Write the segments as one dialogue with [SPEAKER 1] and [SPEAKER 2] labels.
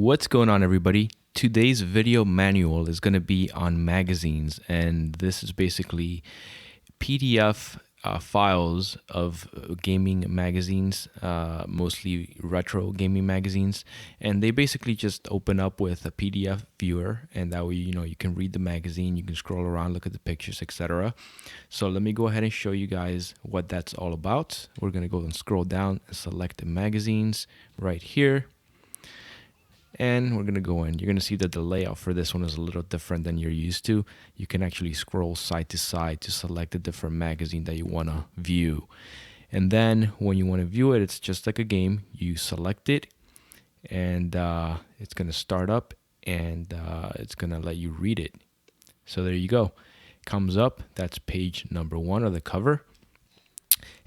[SPEAKER 1] What's going on, everybody? Today's video manual is going to be on magazines, and this is basically PDF files of gaming magazines, mostly retro gaming magazines, and they basically just open up with a PDF viewer, and that way you can read the magazine, you can scroll around, look at the pictures, etc. So let me go ahead and show you guys what that's all about. We're going to go and scroll down and select the magazines right here. And we're going to go in. You're going to see that the layout for this one is a little different than you're used to. You can actually scroll side to side to select a different magazine that you want to view. And then when you want to view it, it's just like a game. You select it, and it's going to start up, and it's going to let you read it. So there you go. Comes up. That's page number 1 of the cover.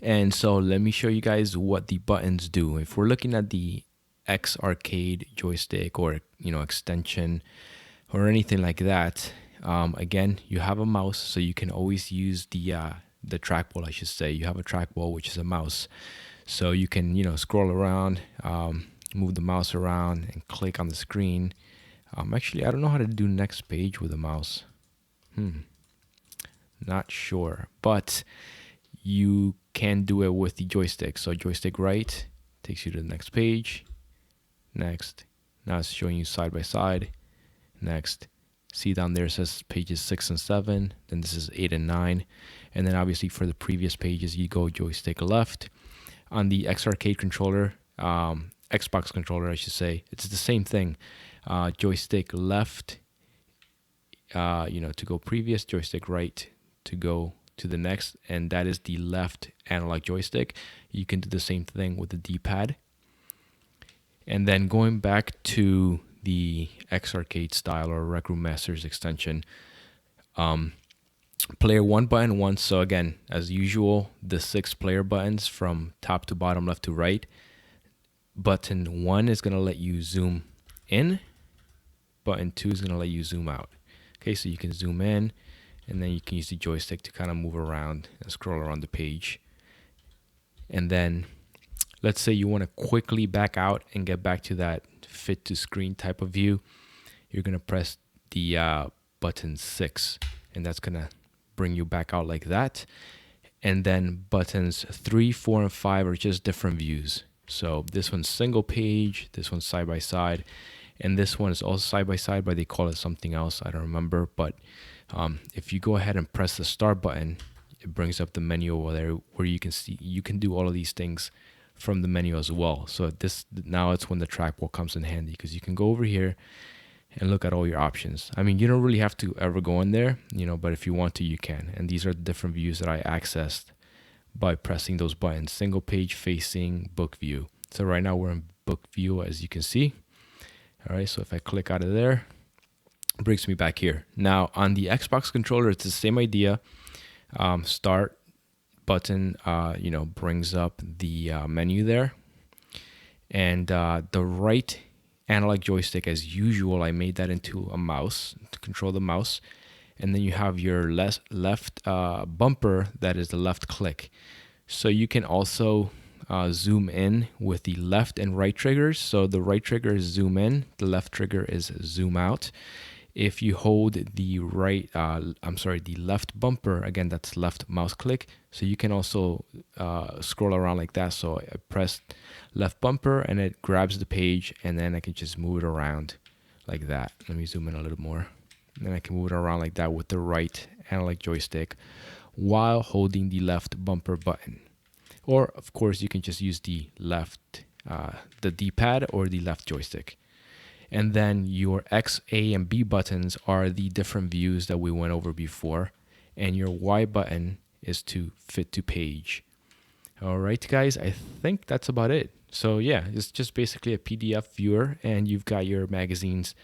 [SPEAKER 1] And so let me show you guys what the buttons do. If we're looking at the X arcade joystick or extension or anything like that, again, you have a mouse, so you can always use the trackball. I should say you have a trackball, which is a mouse, so you can scroll around, move the mouse around and click on the screen. Actually, I don't know how to do next page with a mouse. Not sure, but you can do it with the joystick. So joystick right takes you to the next page. Next. Now it's showing you side by side. Next. See down there it says pages 6 and 7. Then this is 8 and 9. And then obviously for the previous pages, you go joystick left. On the X arcade controller, Xbox controller, I should say, it's the same thing. Joystick left, to go previous, joystick right to go to the next. And that is the left analog joystick. You can do the same thing with the D-pad. And then going back to the X arcade style or Rec Room Masters extension, player 1 button 1. So again, as usual, the 6 player buttons from top to bottom, left to right. Button 1 is going to let you zoom in. Button 2 is going to let you zoom out. Okay, so you can zoom in, and then you can use the joystick to kind of move around and scroll around the page. And then let's say you want to quickly back out and get back to that fit to screen type of view. You're going to press the button 6, and that's going to bring you back out like that. And then buttons 3, 4, and 5 are just different views. So this one's single page, this one's side by side, and this one is also side by side, but they call it something else. I don't remember. But if you go ahead and press the start button, it brings up the menu over there where you can see you can do all of these things from the menu as well. So now it's when the trackball comes in handy, because you can go over here and look at all your options. I mean, you don't really have to ever go in there, but if you want to, you can. And these are the different views that I accessed by pressing those buttons: single page, facing, book view. So right now we're in book view, as you can see. All right, so if I click out of there, it brings me back here. Now on the Xbox controller, it's the same idea. Start button brings up the menu there, and the right analog joystick, as usual, I made that into a mouse to control the mouse. And then you have your left bumper, that is the left click. So you can also zoom in with the left and right triggers. So the right trigger is zoom in, the left trigger is zoom out. If you hold the the left bumper, again, that's left mouse click. So you can also scroll around like that. So I press left bumper and it grabs the page, and then I can just move it around like that. Let me zoom in a little more. And then I can move it around like that with the right analog joystick while holding the left bumper button. Or of course, you can just use the the D-pad or the left joystick. And then your X, A, and B buttons are the different views that we went over before. And your Y button is to fit to page. All right, guys, I think that's about it. So yeah, it's just basically a PDF viewer, and you've got your magazines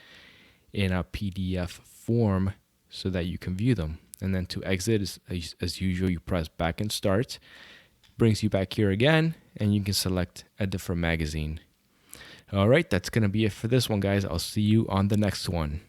[SPEAKER 1] in a PDF form so that you can view them. And then to exit, as usual, you press back and start. Brings you back here again, and you can select a different magazine. All right, that's going to be it for this one, guys. I'll see you on the next one.